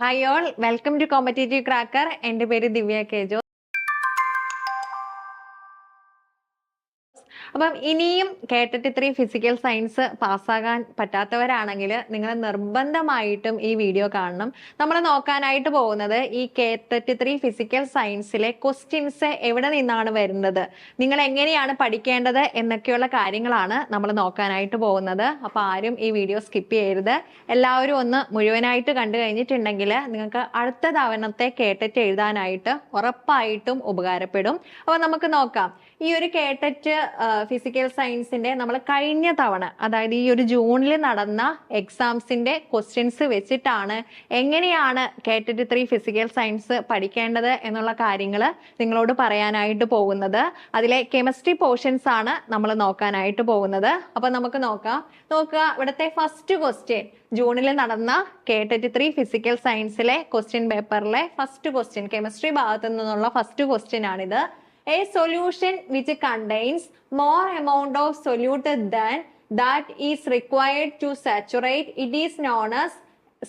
Hi all, welcome to Competitive Cracker. എൻ്റെ പേര് ദിവ്യ K ജോ. അപ്പം ഇനിയും കേട്ടിട്ട് 3 ഫിസിക്കൽ സയൻസ് പാസ്സാകാൻ പറ്റാത്തവരാണെങ്കിൽ നിങ്ങൾ നിർബന്ധമായിട്ടും ഈ വീഡിയോ കാണണം. നമ്മൾ നോക്കാനായിട്ട് പോകുന്നത് ഈ കേട്ടിട്ട് 3 ഫിസിക്കൽ സയൻസിലെ ക്വസ്റ്റ്യൻസ് എവിടെ നിന്നാണ് വരുന്നത്, നിങ്ങൾ എങ്ങനെയാണ് പഠിക്കേണ്ടത് എന്നൊക്കെയുള്ള കാര്യങ്ങളാണ് നമ്മൾ നോക്കാനായിട്ട് പോകുന്നത്. അപ്പോൾ ആരും ഈ വീഡിയോ സ്കിപ്പ് ചെയ്യരുത്. എല്ലാവരും ഒന്ന് മുഴുവനായിട്ട് കണ്ടു കഴിഞ്ഞിട്ടുണ്ടെങ്കിൽ നിങ്ങൾക്ക് അടുത്ത തവണത്തെ കേട്ടിട്ട് എഴുതാനായിട്ട് ഉറപ്പായിട്ടും ഉപകാരപ്പെടും. അപ്പോൾ നമുക്ക് നോക്കാം. ഈ ഒരു കേട്ടറ്റ് ഫിസിക്കൽ സയൻസിന്റെ നമ്മൾ കഴിഞ്ഞ തവണ, അതായത് ഈ ഒരു ജൂണിൽ നടന്ന എക്സാംസിന്റെ ക്വസ്റ്റ്യൻസ് വെച്ചിട്ടാണ് എങ്ങനെയാണ് കേട്ടറ്റ് 3 ഫിസിക്കൽ സയൻസ് പഠിക്കേണ്ടത് എന്നുള്ള കാര്യങ്ങൾ നിങ്ങളോട് പറയാനായിട്ട് പോകുന്നത്. അതിലെ കെമിസ്ട്രി പോർഷൻസ് ആണ് നമ്മൾ നോക്കാനായിട്ട് പോകുന്നത്. അപ്പൊ നമുക്ക് നോക്കുക ഇവിടുത്തെ ഫസ്റ്റ് ക്വസ്റ്റ്യൻ, ജൂണിൽ നടന്ന കേട്ടറ്റ് 3 ഫിസിക്കൽ സയൻസിലെ ക്വസ്റ്റ്യൻ പേപ്പറിലെ ഫസ്റ്റ് ക്വസ്റ്റ്യൻ, കെമിസ്ട്രി ഭാഗത്തു നിന്നുള്ള ഫസ്റ്റ് ക്വസ്റ്റ്യൻ ആണിത്. A solution which contains more amount of solute than that is required to saturate, it is known as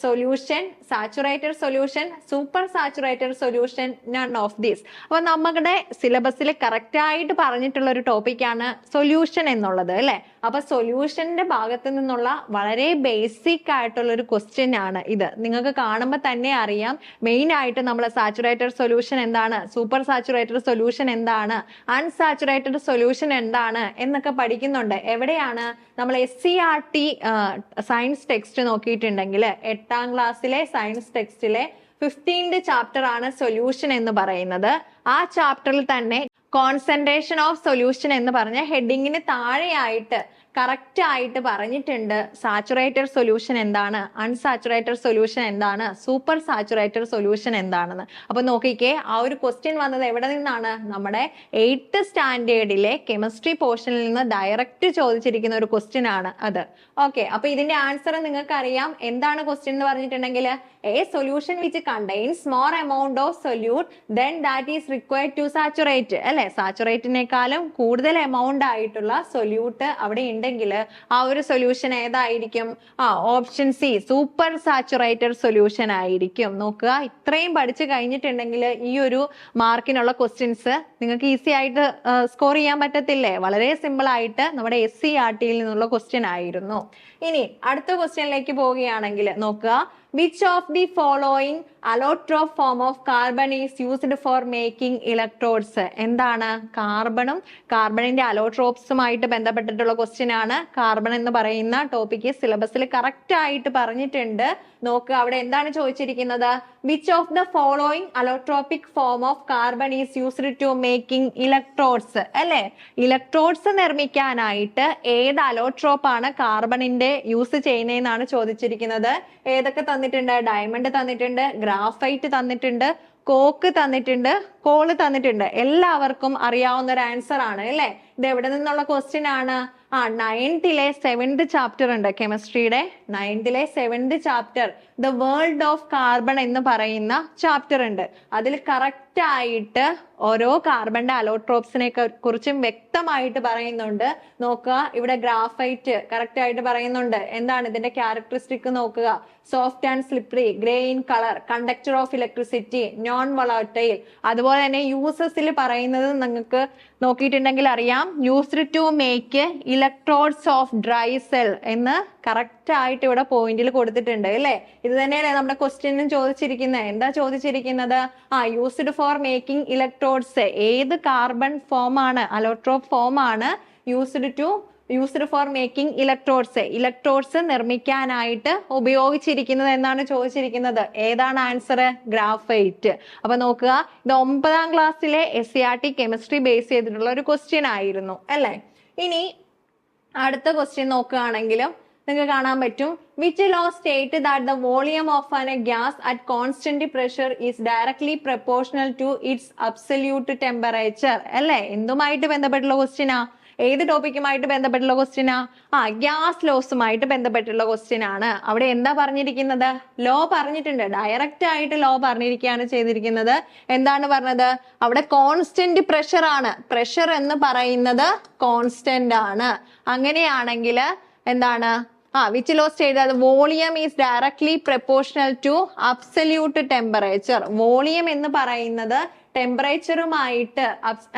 solution, saturated solution, super saturated solution, none of this. അപ്പോൾ നമ്മുടെ സിലബസിൽ correct ആയിട്ട് പറഞ്ഞിട്ടുള്ള ഒരു ടോപ്പിക്കാണ് സൊല്യൂഷൻ എന്നുള്ളത് അല്ലേ. അപ്പൊ സൊല്യൂഷന്റെ ഭാഗത്ത് നിന്നുള്ള വളരെ ബേസിക് ആയിട്ടുള്ള ഒരു ക്വസ്റ്റ്യൻ ആണ് ഇത്. നിങ്ങൾക്ക് കാണുമ്പോൾ തന്നെ അറിയാം മെയിൻ ആയിട്ട് നമ്മൾ സാച്ചുറേറ്റഡ് സൊല്യൂഷൻ എന്താണ്, സൂപ്പർ സാച്ചുറേറ്റഡ് സൊല്യൂഷൻ എന്താണ്, അൺസാച്ചുറേറ്റഡ് സൊല്യൂഷൻ എന്താണ് എന്നൊക്കെ പഠിക്കുന്നുണ്ട്. എവിടെയാണ് നമ്മൾ SCERT സയൻസ് ടെക്സ്റ്റ് നോക്കിയിട്ടുണ്ടെങ്കിൽ 8ാം ക്ലാസ്സിലെ സയൻസ് ടെക്സ്റ്റിലെ 15th ചാപ്റ്റർ ആണ് സൊല്യൂഷൻ എന്ന് പറയുന്നത്. ആ ചാപ്റ്ററിൽ തന്നെ കോൺസെൻട്രേഷൻ ഓഫ് സൊല്യൂഷൻ എന്ന് പറഞ്ഞ ഹെഡിങ്ങിന് താഴെയായിട്ട് കറക്റ്റ് ആയിട്ട് പറഞ്ഞിട്ടുണ്ട് സാച്ചുറേറ്റഡ് സൊല്യൂഷൻ എന്താണ്, അൺസാച്ചുറേറ്റഡ് സൊല്യൂഷൻ എന്താണ്, സൂപ്പർ സാച്ചുറേറ്റഡ് സൊല്യൂഷൻ എന്താണെന്ന്. അപ്പൊ നോക്കിക്കേ, ആ ഒരു ക്വസ്റ്റ്യൻ വന്നത് എവിടെ നിന്നാണ്, നമ്മുടെ 8th സ്റ്റാൻഡേർഡിലെ കെമിസ്ട്രി പോർഷനിൽ നിന്ന് ഡയറക്റ്റ് ചോദിച്ചിരിക്കുന്ന ഒരു ക്വസ്റ്റ്യൻ ആണ് അത്. ഓക്കെ, അപ്പൊ ഇതിന്റെ ആൻസർ നിങ്ങൾക്ക് അറിയാം. എന്താണ് ക്വസ്റ്റ്യൻ എന്ന് പറഞ്ഞിട്ടുണ്ടെങ്കിൽ a solution which contains more amount of solute then that is required to saturate അല്ലെ. സാച്ചുറേറ്റിനേക്കാളും കൂടുതൽ എമൗണ്ട് ആയിട്ടുള്ള സൊല്യൂട്ട് അവിടെ ഉണ്ടെങ്കിൽ ആ ഒരു സൊല്യൂഷൻ ഏതായിരിക്കും? Option C, super saturated solution ആയിരിക്കും. നോക്കുക, ഇത്രയും പഠിച്ചു കഴിഞ്ഞിട്ടുണ്ടെങ്കിൽ ഈ ഒരു മാർക്കിനുള്ള ക്വസ്റ്റ്യൻസ് നിങ്ങൾക്ക് ഈസി ആയിട്ട് സ്കോർ ചെയ്യാൻ പറ്റത്തില്ലേ? വളരെ സിമ്പിൾ ആയിട്ട് നമ്മുടെ SCERT നിന്നുള്ള ക്വസ്റ്റ്യൻ ആയിരുന്നു. ഇനി അടുത്ത ക്വസ്റ്റ്യനിലേക്ക് പോവുകയാണെങ്കിൽ നോക്കുക, which of the following allotrope form of carbon is used for making electrodes? എന്താണ്? കാർബണിന്റെ അലോട്രോപ്സുമായിട്ട് ബന്ധപ്പെട്ടിട്ടുള്ള ക്വസ്റ്റ്യൻ ആണ്. കാർബൺ എന്ന് പറയുന്ന ടോപ്പിക്ക് സിലബസിൽ കറക്റ്റ് ആയിട്ട് പറഞ്ഞിട്ടുണ്ട്. നോക്കുക, അവിടെ എന്താണ് ചോദിച്ചിരിക്കുന്നത്? Which of the following allotropic form of carbon is used to making electrodes അല്ലെ. ഇലക്ട്രോഡ്സ് നിർമ്മിക്കാനായിട്ട് ഏത് അലോട്രോപ്പ് ആണ് കാർബണിന്റെ യൂസ് ചെയ്യുന്നതെന്നാണ് ചോദിച്ചിരിക്കുന്നത്. ഏതൊക്കെ തന്നിട്ടുണ്ട്? ഡയമണ്ട് തന്നിട്ടുണ്ട്, ഗ്രാഫൈറ്റ് തന്നിട്ടുണ്ട്, കോക്ക് തന്നിട്ടുണ്ട്, കോള് തന്നിട്ടുണ്ട്. എല്ലാവർക്കും അറിയാവുന്ന ഒരു ആൻസർ ആണ് അല്ലെ. ഇത് എവിടെ നിന്നുള്ള ക്വസ്റ്റ്യൻ ആണ്? 9th-ലെ 7th ചാപ്റ്റർ ഉണ്ട് കെമിസ്ട്രിയുടെ. 9th-ലെ 7th chapter the world of carbon എന്ന് പറയുന്ന ചാപ്റ്റർ ഉണ്ട്. അതിൽ കറക്റ്റ് ആയിട്ട് ഓരോ കാർബണിന്റെ അലോട്രോപ്സിനെ കുറിച്ചും വ്യക്തമായിട്ട് പറയുന്നുണ്ട്. നോക്കുക, ഇവിടെ ഗ്രാഫൈറ്റ് കറക്റ്റ് ആയിട്ട് പറയുന്നുണ്ട്. എന്താണ് ഇതിന്റെ ക്യാരക്ടറിസ്റ്റിക് നോക്കുക? Soft and slippery, grey in colour, conductor of electricity, non volatile. അതുപോലെ തന്നെ യൂസസിൽ പറയുന്നത് നിങ്ങൾക്ക് നോക്കിയിട്ടുണ്ടെങ്കിൽ അറിയാം, used to make electrodes of dry cell എന്ന് കറക്റ്റ് ആയിട്ട് ഇവിടെ പോയിന്റിൽ കൊടുത്തിട്ടുണ്ട് അല്ലേ. ഇത് തന്നെയല്ലേ നമ്മുടെ ക്വസ്റ്റ്യനും ചോദിച്ചിരിക്കുന്നത്. എന്താ ചോദിച്ചിരിക്കുന്നത്? Used for making electrodes. ഏത് കാർബൺ ഫോം ആണ്, അലോട്രോപ്പ് ഫോം ആണ് used for making electrodes, electrodes നിർമ്മിക്കാനായിട്ട് ഉപയോഗിച്ചിരിക്കുന്നത് എന്നാണ് ചോദിച്ചിരിക്കുന്നത്. ഏതാണ് ആൻസർ? ഗ്രാഫൈറ്റ്. അപ്പൊ നോക്കുക, ഇത് 9ാം ക്ലാസ്സിലെ SCERT കെമിസ്ട്രി ബേസ് ചെയ്തിട്ടുള്ള ഒരു ക്വസ്റ്റ്യൻ ആയിരുന്നു അല്ലെ. ഇനി അടുത്ത ക്വസ്റ്റ്യൻ നോക്കുകയാണെങ്കിലും നിങ്ങൾക്ക് കാണാൻ പറ്റും, which law state that the volume of a gas at constant pressure is directly proportional to its absolute temperature അല്ലെ. എന്തുമായിട്ട് ബന്ധപ്പെട്ടുള്ള ക്വസ്റ്റ്യനാ? ഏത് ടോപ്പിക്കുമായിട്ട് ബന്ധപ്പെട്ടുള്ള ക്വസ്റ്റ്യനാ? ഗ്യാസ് ലോസുമായിട്ട് ബന്ധപ്പെട്ടുള്ള ക്വസ്റ്റ്യൻ ആണ്. അവിടെ എന്താ പറഞ്ഞിരിക്കുന്നത്? ലോ പറഞ്ഞിട്ടുണ്ട്. ഡയറക്റ്റ് ആയിട്ട് ലോ പറഞ്ഞിരിക്കുകയാണ് ചെയ്തിരിക്കുന്നത്. എന്താണ് പറഞ്ഞത്? അവിടെ കോൺസ്റ്റന്റ് പ്രഷർ ആണ്. പ്രഷർ എന്ന് പറയുന്നത് കോൺസ്റ്റന്റ് ആണ്. അങ്ങനെയാണെങ്കിൽ എന്താണ്? which law states that volume is directly proportional to absolute temperature. Volume എന്ന് പറയുന്നത് ടെമ്പറേച്ചറുമായിട്ട്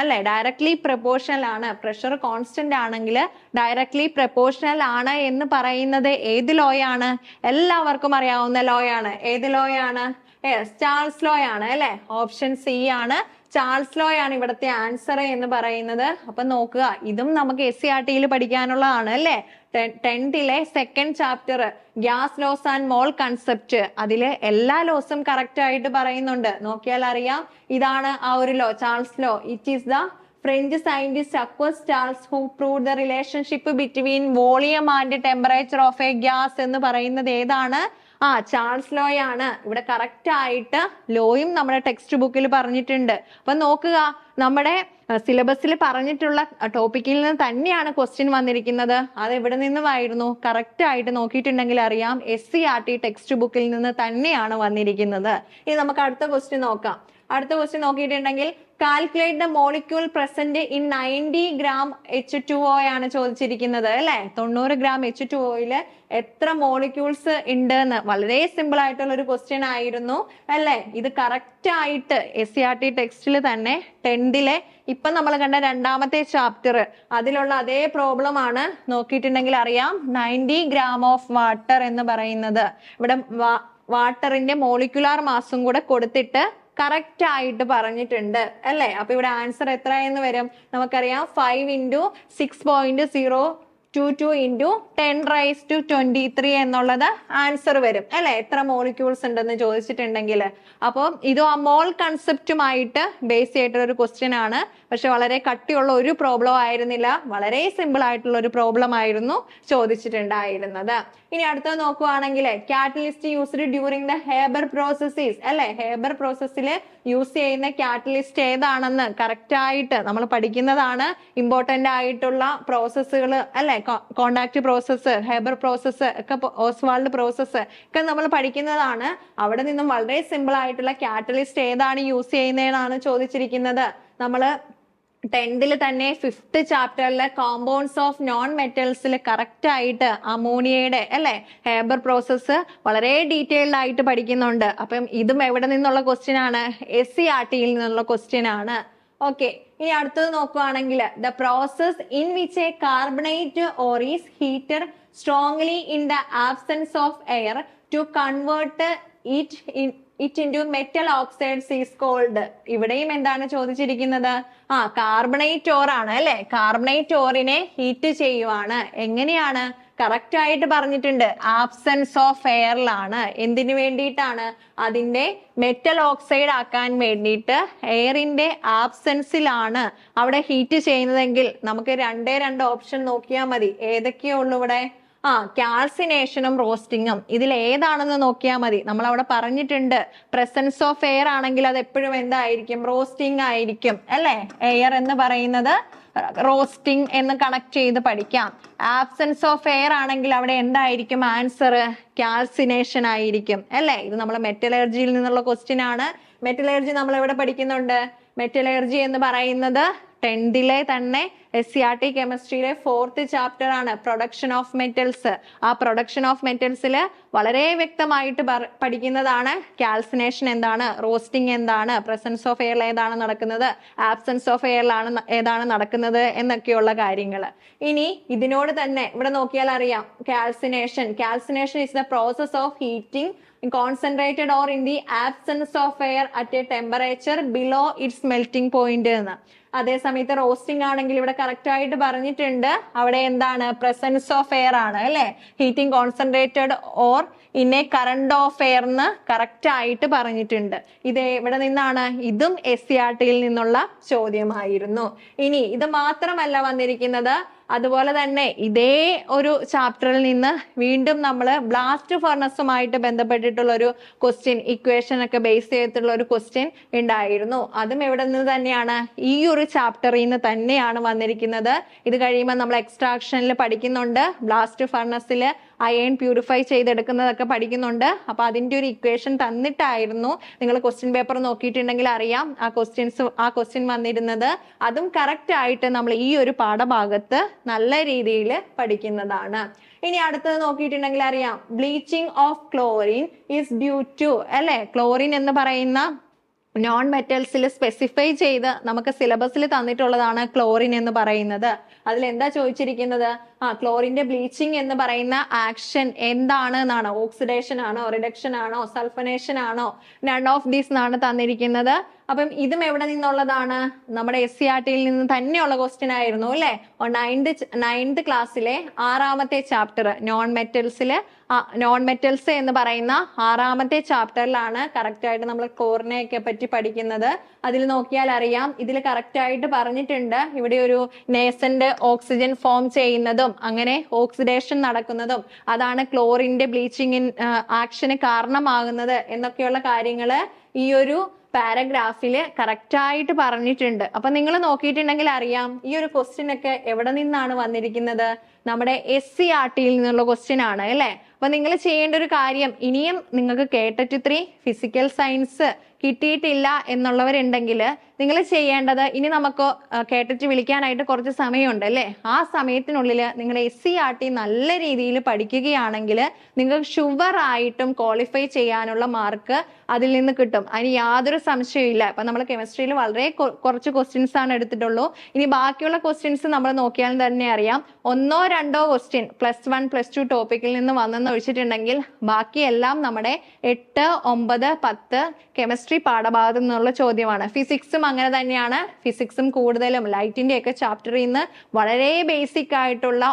അല്ലെ ഡയറക്ട്ലി പ്രപ്പോർഷണൽ ആണ്. പ്രഷർ കോൺസ്റ്റന്റ് ആണെങ്കിൽ ഡയറക്ട്ലി പ്രപ്പോർഷണൽ ആണ് എന്ന് പറയുന്നത് ഏത് ലോയാണ്? എല്ലാവർക്കും അറിയാവുന്ന ലോയാണ്. ഏത് ലോയാണ്? ചാൾസ് ലോ ആണ് അല്ലെ. ഓപ്ഷൻ സി ആണ്. ചാൾസ് ലോ ആണ് ഇവിടുത്തെ ആൻസർ എന്ന് പറയുന്നത്. അപ്പൊ നോക്കുക, ഇതും നമുക്ക് SCERT പഠിക്കാനുള്ളതാണ് അല്ലെ. 10th second chapter gas loss and mall concept, അതില് എല്ലാ ലോസും കറക്റ്റ് ആയിട്ട് പറയുന്നുണ്ട്. നോക്കിയാൽ അറിയാം, ഇതാണ് ആ ഒരു law, Charles law. It is the French scientist Jacques Charles who proved the relationship between volume and temperature of a gas എന്ന് പറയുന്നത് ഏതാണ്? ചാൾസ് ലോ ആണ്. ഇവിടെ കറക്റ്റ് ആയിട്ട് ലോയും നമ്മുടെ ടെക്സ്റ്റ് ബുക്കിൽ പറഞ്ഞിട്ടുണ്ട്. അപ്പൊ നോക്കുക, നമ്മുടെ സിലബസിൽ പറഞ്ഞിട്ടുള്ള ടോപ്പിക്കിൽ നിന്ന് തന്നെയാണ് ക്വസ്റ്റ്യൻ വന്നിരിക്കുന്നത്. അത് എവിടെ നിന്നുമായിരുന്നു? കറക്റ്റ് ആയിട്ട് നോക്കിയിട്ടുണ്ടെങ്കിൽ അറിയാം, SCERT ടെക്സ്റ്റ് ബുക്കിൽ നിന്ന് തന്നെയാണ് വന്നിരിക്കുന്നത്. ഇനി നമുക്ക് അടുത്ത ക്വസ്റ്റ്യൻ നോക്കാം. അടുത്ത ക്വസ്റ്റ്യൻ നോക്കിയിട്ടുണ്ടെങ്കിൽ calculate the molecule present in 90 gram H2O ആണ് ചോദിച്ചിരിക്കുന്നത് അല്ലെ. 90 gram H2Oയില് എത്ര മോളിക്യൂൾസ് ഉണ്ട് എന്ന്. വളരെ സിമ്പിൾ ആയിട്ടുള്ള ഒരു ക്വസ്റ്റ്യൻ ആയിരുന്നു അല്ലെ. ഇത് കറക്റ്റ് ആയിട്ട് SCERT ടെക്സ്റ്റിൽ തന്നെ 10th ഇപ്പൊ നമ്മൾ കണ്ട രണ്ടാമത്തെ ചാപ്റ്റർ അതിലുള്ള അതേ പ്രോബ്ലം ആണ്. നോക്കിയിട്ടുണ്ടെങ്കിൽ അറിയാം, 90 gram ഓഫ് വാട്ടർ എന്ന് പറയുന്നത് ഇവിടെ വാട്ടറിന്റെ മോളിക്കുലാർ മാസും കൂടെ കൊടുത്തിട്ട് കറക്റ്റ് ആയിട്ട് പറഞ്ഞിട്ടുണ്ട് അല്ലെ. അപ്പൊ ഇവിടെ ആൻസർ എത്ര എന്ന് വരും? നമുക്കറിയാം 5 × 6.022 × 10⁻23 എന്നുള്ളത് ആൻസർ വരും അല്ലെ. എത്ര മോളിക്യൂൾസ് ഉണ്ടെന്ന് ചോദിച്ചിട്ടുണ്ടെങ്കിൽ. അപ്പോൾ ഇത് ആ മോൾ കൺസെപ്റ്റുമായിട്ട് ബേസ് ചെയ്തിട്ടുള്ള ഒരു ക്വസ്റ്റ്യൻ ആണ്. പക്ഷെ വളരെ കട്ടിയുള്ള ഒരു പ്രോബ്ലം ആയിരുന്നില്ല, വളരെ സിമ്പിൾ ആയിട്ടുള്ള ഒരു പ്രോബ്ലം ആയിരുന്നു ചോദിച്ചിട്ടുണ്ടായിരുന്നത്. ഇനി അടുത്തത് നോക്കുവാണെങ്കിൽ catalyst used during the Haber processes അല്ലെ. ഹേബർ പ്രോസസ്സിൽ യൂസ് ചെയ്യുന്ന കാറ്റലിസ്റ്റ് ഏതാണെന്ന് കറക്റ്റ് ആയിട്ട് നമ്മൾ പഠിക്കുന്നതാണ്. ഇമ്പോർട്ടന്റ് ആയിട്ടുള്ള പ്രോസസ്സുകൾ അല്ലെ, കോണ്ടാക്ട് പ്രോസസ്സ്, ഹേബർ പ്രോസസ്സ് ഒക്കെ, ഓസ്വാൾഡ് പ്രോസസ്സ് ഒക്കെ നമ്മൾ പഠിക്കുന്നതാണ്. അവിടെ നിന്നും വളരെ സിമ്പിൾ ആയിട്ടുള്ള കാറ്റലിസ്റ്റ് ഏതാണ് യൂസ് ചെയ്യുന്നതെന്നാണ് ചോദിച്ചിരിക്കുന്നത്. നമ്മൾ 10th തന്നെ 5th ചാപ്റ്ററിലെ കോമ്പൗണ്ട്സ് ഓഫ് നോൺ മെറ്റൽസിൽ കറക്റ്റ് ആയിട്ട് അമോണിയയുടെ അല്ലെ ഹേബർ പ്രോസസ്സ് വളരെ ഡീറ്റെയിൽഡ് ആയിട്ട് പഠിക്കുന്നുണ്ട്. അപ്പം ഇതും എവിടെ നിന്നുള്ള ക്വസ്റ്റ്യൻ ആണ്? SCERT നിന്നുള്ള ക്വസ്റ്റ്യൻ ആണ്. ഓക്കെ, ഇനി അടുത്തത് നോക്കുവാണെങ്കിൽ the process in which a carbonate ore is heated strongly in the absence of air to convert it into metal oxides is called. ഇവിടെയും എന്താണ് ചോദിച്ചിരിക്കുന്നത്? കാർബണേറ്റ് ഓർ ആണ് അല്ലെ. കാർബണേറ്റ് ഓറിനെ ഹീറ്റ് ചെയ്യുവാണ്. എങ്ങനെയാണ്? കറക്റ്റ് ആയിട്ട് പറഞ്ഞിട്ടുണ്ട്, ആബ്സെൻസ് ഓഫ് എയറിലാണ്. എന്തിനു വേണ്ടിയിട്ടാണ്? അതിന്റെ മെറ്റൽ ഓക്സൈഡ് ആക്കാൻ വേണ്ടിയിട്ട് എയറിന്റെ ആബ്സെൻസിലാണ് അവിടെ ഹീറ്റ് ചെയ്യുന്നതെങ്കിൽ നമുക്ക് 2 ഓപ്ഷൻ നോക്കിയാൽ മതി. ഏതൊക്കെയേ ഉള്ളൂ ഇവിടെ? കാൽസിനേഷനും റോസ്റ്റിങ്ങും. ഇതിൽ ഏതാണെന്ന് നോക്കിയാൽ മതി. നമ്മൾ അവിടെ പറഞ്ഞിട്ടുണ്ട്, പ്രസൻസ് ഓഫ് എയർ ആണെങ്കിൽ അത് എപ്പോഴും എന്തായിരിക്കും? റോസ്റ്റിംഗ് ആയിരിക്കും അല്ലെ. എയർ എന്ന് പറയുന്നത് റോസ്റ്റിംഗ് എന്ന് കണക്ട് ചെയ്ത് പഠിക്കാം. ആബ്സെൻസ് ഓഫ് എയർ ആണെങ്കിൽ അവിടെ എന്തായിരിക്കും ആൻസർ? കാൽസിനേഷൻ ആയിരിക്കും അല്ലെ. ഇത് നമ്മൾ മെറ്റലർജിയിൽ നിന്നുള്ള ക്വസ്റ്റ്യൻ ആണ്. മെറ്റലർജി നമ്മൾ എവിടെ പഠിക്കുന്നുണ്ട്? മെറ്റലർജി എന്ന് പറയുന്നത് 10th തന്നെ SCERT കെമിസ്ട്രിയിലെ 4th ചാപ്റ്റർ ആണ്, പ്രൊഡക്ഷൻ ഓഫ് മെറ്റൽസ്. ആ പ്രൊഡക്ഷൻ ഓഫ് മെറ്റൽസിൽ വളരെ വ്യക്തമായിട്ട് പഠിക്കുന്നതാണ് കാൽസിനേഷൻ എന്താണ്, റോസ്റ്റിംഗ് എന്താണ്, പ്രസൻസ് ഓഫ് എയറിൽ ഏതാണ് നടക്കുന്നത്, ആബ്സെൻസ് ഓഫ് എയറിലാണ് ഏതാണ് നടക്കുന്നത് എന്നൊക്കെയുള്ള കാര്യങ്ങൾ. ഇനി ഇതിനോട് തന്നെ ഇവിടെ നോക്കിയാൽ അറിയാം, calcination is the process of heating concentrated or in the absence of air at a temperature below its melting point എന്ന്. അതേ സമയത്ത് റോസ്റ്റിംഗ് ആണെങ്കിൽ ഇവിടെ കറക്റ്റ് ആയിട്ട് പറഞ്ഞിട്ടുണ്ട്, അവിടെ എന്താണ്? പ്രസൻസ് ഓഫ് എയർ ആണ് അല്ലെ. Heating concentrated or in A current of air എന്ന് കറക്റ്റ് ആയിട്ട് പറഞ്ഞിട്ടുണ്ട്. ഇത് എവിടെ നിന്നാണ്? ഇതും SCERT നിന്നുള്ള ചോദ്യമായിരുന്നു. ഇനി ഇത് മാത്രമല്ല വന്നിരിക്കുന്നത്, അതുപോലെ തന്നെ ഇതേ ഒരു ചാപ്റ്ററിൽ നിന്ന് വീണ്ടും നമ്മൾ ബ്ലാസ്റ്റ് ഫർണസുമായിട്ട് ബന്ധപ്പെട്ടിട്ടുള്ള ഒരു ക്വസ്റ്റ്യൻ, ഇക്വേഷൻ ഒക്കെ ബേസ് ചെയ്തിട്ടുള്ള ഒരു ക്വസ്റ്റ്യൻ ഉണ്ടായിരുന്നു. അതും എവിടെ നിന്ന് തന്നെയാണ്? ഈ ഒരു ഒരു ചാപ്റ്ററിൽ നിന്ന് തന്നെയാണ് വന്നിരിക്കുന്നത്. ഇത് കഴിയുമ്പോൾ നമ്മൾ എക്സ്ട്രാക്ഷനിൽ പഠിക്കുന്നുണ്ട്, ബ്ലാസ്റ്റ് ഫർണസിൽ അയൺ പ്യൂരിഫൈ ചെയ്തെടുക്കുന്നതൊക്കെ പഠിക്കുന്നുണ്ട്. അപ്പൊ അതിന്റെ ഒരു ഇക്വേഷൻ തന്നിട്ടായിരുന്നു നിങ്ങൾ ക്വസ്റ്റ്യൻ പേപ്പർ നോക്കിയിട്ടുണ്ടെങ്കിൽ അറിയാം ആ ക്വസ്റ്റ്യൻ വന്നിരുന്നത്. അതും കറക്റ്റ് ആയിട്ട് നമ്മൾ ഈ ഒരു പാഠഭാഗത്ത് നല്ല രീതിയിൽ പഠിക്കുന്നതാണ്. ഇനി അടുത്തത് നോക്കിയിട്ടുണ്ടെങ്കിൽ അറിയാം, bleaching of chlorine is due to, അല്ലെ, ക്ലോറിൻ എന്ന് പറയുന്ന നോൺ മെറ്റൽസിൽ സ്പെസിഫൈ ചെയ്ത് നമുക്ക് സിലബസിൽ തന്നിട്ടുള്ളതാണ് ക്ലോറിൻ എന്ന് പറയുന്നത്. അതിൽ എന്താ ചോദിച്ചിരിക്കുന്നത്? ക്ലോറിന്റെ ബ്ലീച്ചിങ് എന്ന് പറയുന്ന ആക്ഷൻ എന്താണ് എന്നാണ്. ഓക്സിഡേഷൻ ആണോ, റിഡക്ഷൻ ആണോ, സൾഫനേഷൻ ആണോ, നൺ ഓഫ് ദീസ് എന്നാണ് തന്നിരിക്കുന്നത്. അപ്പം ഇതും എവിടെ നിന്നുള്ളതാണ്? നമ്മുടെ SCERT നിന്ന് തന്നെയുള്ള ക്വസ്റ്റ്യൻ ആയിരുന്നു, അല്ലെ? 9th ക്ലാസ്സിലെ 6ാമത്തെ ചാപ്റ്റർ നോൺ മെറ്റൽസ് എന്ന് പറയുന്ന 6ാമത്തെ ചാപ്റ്ററിലാണ് കറക്റ്റ് ആയിട്ട് നമ്മൾ ക്ലോറിനെയൊക്കെ പറ്റി പഠിക്കുന്നത്. അതിൽ നോക്കിയാൽ അറിയാം, ഇതിൽ കറക്റ്റ് ആയിട്ട് പറഞ്ഞിട്ടുണ്ട്. ഇവിടെ ഒരു നേസന്റ് ഓക്സിജൻ ഫോം ചെയ്യുന്നതും അങ്ങനെ ഓക്സിഡേഷൻ നടക്കുന്നതും അതാണ് ക്ലോറിന്റെ ബ്ലീച്ചിങ് ആക്ഷന് കാരണമാകുന്നത് എന്നൊക്കെയുള്ള കാര്യങ്ങള് ഈ ഒരു പാരഗ്രാഫില് കറക്റ്റ് ആയിട്ട് പറഞ്ഞിട്ടുണ്ട്. അപ്പൊ നിങ്ങൾ നോക്കിയിട്ടുണ്ടെങ്കിൽ അറിയാം, ഈ ഒരു ക്വസ്റ്റ്യൻ ഒക്കെ എവിടെ നിന്നാണ് വന്നിരിക്കുന്നത്? നമ്മുടെ SCERT നിന്നുള്ള ക്വസ്റ്റ്യൻ ആണ്, അല്ലെ? അപ്പൊ നിങ്ങൾ ചെയ്യേണ്ട ഒരു കാര്യം, ഇനിയും നിങ്ങൾക്ക് KTET 3 ഫിസിക്കൽ സയൻസ് കിട്ടിയിട്ടില്ല എന്നുള്ളവരുണ്ടെങ്കിൽ നിങ്ങൾ ചെയ്യേണ്ടത്, ഇനി നമുക്ക് KTET വിളിക്കാനായിട്ട് കുറച്ച് സമയമുണ്ട്, അല്ലേ? ആ സമയത്തിനുള്ളിൽ നിങ്ങളുടെ SCERT നല്ല രീതിയിൽ പഠിക്കുകയാണെങ്കിൽ നിങ്ങൾക്ക് ഷുവർ ആയിട്ടും ക്വാളിഫൈ ചെയ്യാനുള്ള മാർക്ക് അതിൽ നിന്ന് കിട്ടും. അതിന് യാതൊരു സംശയമില്ല. ഇപ്പൊ നമ്മൾ കെമിസ്ട്രിയിൽ വളരെ കുറച്ച് ക്വസ്റ്റ്യൻസ് ആണ് എടുത്തിട്ടുള്ളൂ. ഇനി ബാക്കിയുള്ള ക്വസ്റ്റ്യൻസ് നമ്മൾ നോക്കിയാൽ തന്നെ അറിയാം, 1-2 ക്വസ്റ്റ്യൻ +1 +2 ടോപ്പിക്കിൽ നിന്ന് വന്നെന്ന് ഒഴിച്ചിട്ടുണ്ടെങ്കിൽ ബാക്കിയെല്ലാം നമ്മുടെ 8, 9, 10 കെമിസ്ട്രി പാഠഭാഗത്തു നിന്നുള്ള ചോദ്യമാണ്. ഫിസിക്സും അങ്ങനെ തന്നെയാണ്. ഫിസിക്സും കൂടുതലും ലൈറ്റിന്റെ ഒക്കെ ചാപ്റ്ററിൽ നിന്ന് വളരെ ബേസിക് ആയിട്ടുള്ള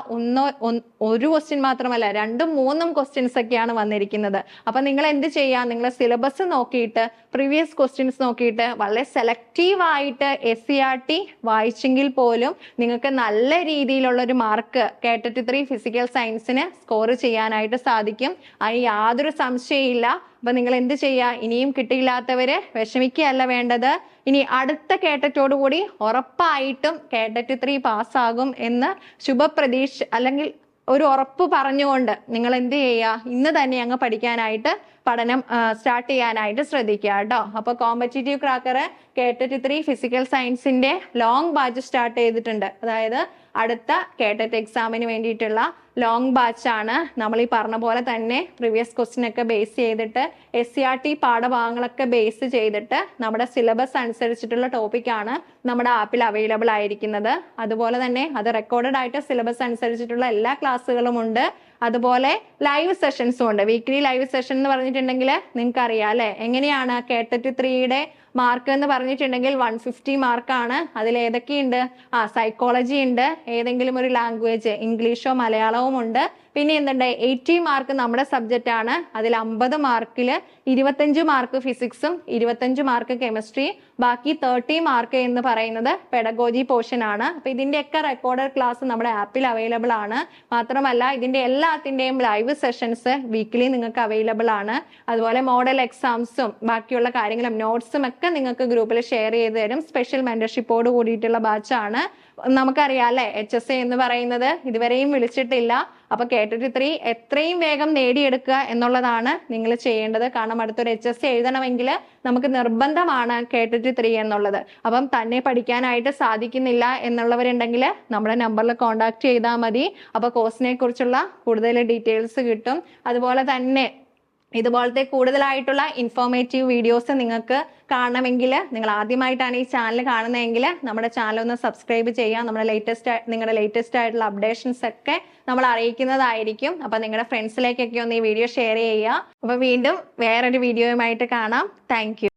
ഒരു ക്വസ്റ്റ്യൻ മാത്രമല്ല 2-3 ക്വസ്റ്റ്യൻസ് ഒക്കെയാണ് വന്നിരിക്കുന്നത്. അപ്പൊ നിങ്ങൾ എന്ത് ചെയ്യാം? നിങ്ങൾ സിലബസ് നോക്കിയിട്ട് പ്രീവിയസ് ക്വസ്റ്റ്യൻസ് നോക്കിയിട്ട് വളരെ സെലക്റ്റീവ് ആയിട്ട് SCERT വായിച്ചെങ്കിൽ പോലും നിങ്ങൾക്ക് നല്ല രീതിയിലുള്ള ഒരു മാർക്ക് KTET 3 ഫിസിക്കൽ സയൻസിന് സ്കോർ ചെയ്യാനായിട്ട് സാധിക്കും. അതിന് യാതൊരു സംശയമില്ല. അപ്പൊ നിങ്ങൾ എന്ത് ചെയ്യുക? ഇനിയും കിട്ടിയില്ലാത്തവര് വിഷമിക്കുകയല്ല വേണ്ടത്. ഇനി അടുത്ത KTET കൂടി ഉറപ്പായിട്ടും KTET 3 പാസ്സാകും എന്ന് ശുഭപ്രതീക്ഷ അല്ലെങ്കിൽ ഒരു ഉറപ്പ് പറഞ്ഞുകൊണ്ട് നിങ്ങൾ എന്ത് ചെയ്യുക? ഇന്ന് തന്നെ അങ്ങ് പഠിക്കാനായിട്ട് പഠനം സ്റ്റാർട്ട് ചെയ്യാനായിട്ട് ശ്രദ്ധിക്കുക കേട്ടോ. അപ്പൊ കോമ്പറ്റീറ്റീവ് ക്രാക്കർ KTET 3 ഫിസിക്കൽ സയൻസിന്റെ ലോങ് ബാച്ച് സ്റ്റാർട്ട് ചെയ്തിട്ടുണ്ട്. അതായത് അടുത്ത KTET എക്സാമിന് വേണ്ടിയിട്ടുള്ള ലോങ് ബാച്ച് ആണ്. നമ്മൾ ഈ പറഞ്ഞ പോലെ തന്നെ പ്രീവിയസ് ക്വസ്റ്റ്യൻ ഒക്കെ ബേസ് ചെയ്തിട്ട് SCERT പാഠഭാഗങ്ങളൊക്കെ ബേസ് ചെയ്തിട്ട് നമ്മുടെ സിലബസ് അനുസരിച്ചിട്ടുള്ള ടോപ്പിക്കാണ് നമ്മുടെ ആപ്പിൽ അവൈലബിൾ ആയിരിക്കുന്നത്. അതുപോലെ തന്നെ അത് റെക്കോർഡഡ് ആയിട്ട് സിലബസ് അനുസരിച്ചിട്ടുള്ള എല്ലാ ക്ലാസ്സുകളും ഉണ്ട്. അതുപോലെ ലൈവ് സെഷൻസും ഉണ്ട്. വീക്ക്ലി ലൈവ് സെഷൻ എന്ന് പറഞ്ഞിട്ടുണ്ടെങ്കിൽ നിങ്ങൾക്ക് അറിയാം, അല്ലെ? എങ്ങനെയാണ് KTET 3യുടെ മാർക്ക് എന്ന് പറഞ്ഞിട്ടുണ്ടെങ്കിൽ 150 മാർക്കാണ്. അതിൽ ഏതൊക്കെയുണ്ട്? സൈക്കോളജി ഉണ്ട്, ഏതെങ്കിലും ഒരു ലാംഗ്വേജ് ഇംഗ്ലീഷോ മലയാളവും ഉണ്ട്. പിന്നെ എന്തുണ്ട്? 80 മാർക്ക് നമ്മുടെ സബ്ജക്റ്റ് ആണ്. അതിൽ 50 മാർക്കിൽ 25 മാർക്ക് ഫിസിക്സും 25 മാർക്ക് കെമിസ്ട്രി, ബാക്കി 30 മാർക്ക് എന്ന് പറയുന്നത് പെഡഗോജി പോർഷൻ ആണ്. അപ്പൊ ഇതിന്റെയൊക്കെ റെക്കോർഡഡ് ക്ലാസ് നമ്മുടെ ആപ്പിൽ അവൈലബിൾ ആണ്. മാത്രമല്ല ഇതിന്റെ എല്ലാത്തിന്റെയും ലൈവ് സെഷൻസ് വീക്കിലി നിങ്ങൾക്ക് അവൈലബിൾ ആണ്. അതുപോലെ മോഡൽ എക്സാംസും ബാക്കിയുള്ള കാര്യങ്ങളും നോട്ട്സും ഒക്കെ നിങ്ങൾക്ക് ഗ്രൂപ്പിൽ ഷെയർ ചെയ്ത് തരും. സ്പെഷ്യൽ മെന്റർഷിപ്പോട് കൂടിയിട്ടുള്ള ബാച്ചാണ്. നമുക്കറിയാം, അല്ലെ? HSA എന്ന് പറയുന്നത് ഇതുവരെയും വിളിച്ചിട്ടില്ല. അപ്പൊ KTET 3 എത്രയും വേഗം നേടിയെടുക്കുക എന്നുള്ളതാണ് നിങ്ങൾ ചെയ്യേണ്ടത്. കാരണം അടുത്തൊരു HSA എഴുതണമെങ്കിൽ നമുക്ക് നിർബന്ധമാണ് KTET 3 എന്നുള്ളത്. അപ്പം തന്നെ പഠിക്കാനായിട്ട് സാധിക്കുന്നില്ല എന്നുള്ളവരുണ്ടെങ്കിൽ നമ്മുടെ നമ്പറിൽ കോൺടാക്ട് ചെയ്താൽ മതി. അപ്പൊ കോഴ്സിനെ കുറിച്ചുള്ള കൂടുതൽ ഡീറ്റെയിൽസ് കിട്ടും. അതുപോലെ തന്നെ ഇതുപോലത്തെ കൂടുതലായിട്ടുള്ള ഇൻഫോർമേറ്റീവ് വീഡിയോസ് നിങ്ങൾക്ക് കാണണമെങ്കിൽ, നിങ്ങൾ ആദ്യമായിട്ടാണ് ഈ ചാനൽ കാണുന്നതെങ്കിൽ നമ്മുടെ ചാനൽ ഒന്ന് സബ്സ്ക്രൈബ് ചെയ്യുക. നിങ്ങളുടെ ലേറ്റസ്റ്റ് ആയിട്ടുള്ള അപ്ഡേഷൻസ് ഒക്കെ നമ്മൾ അറിയിക്കുന്നതായിരിക്കും. അപ്പൊ നിങ്ങളുടെ ഫ്രണ്ട്സിലേക്കൊക്കെ ഒന്ന് ഈ വീഡിയോ ഷെയർ ചെയ്യുക. അപ്പൊ വീണ്ടും വേറൊരു വീഡിയോയുമായിട്ട് കാണാം. Thank you.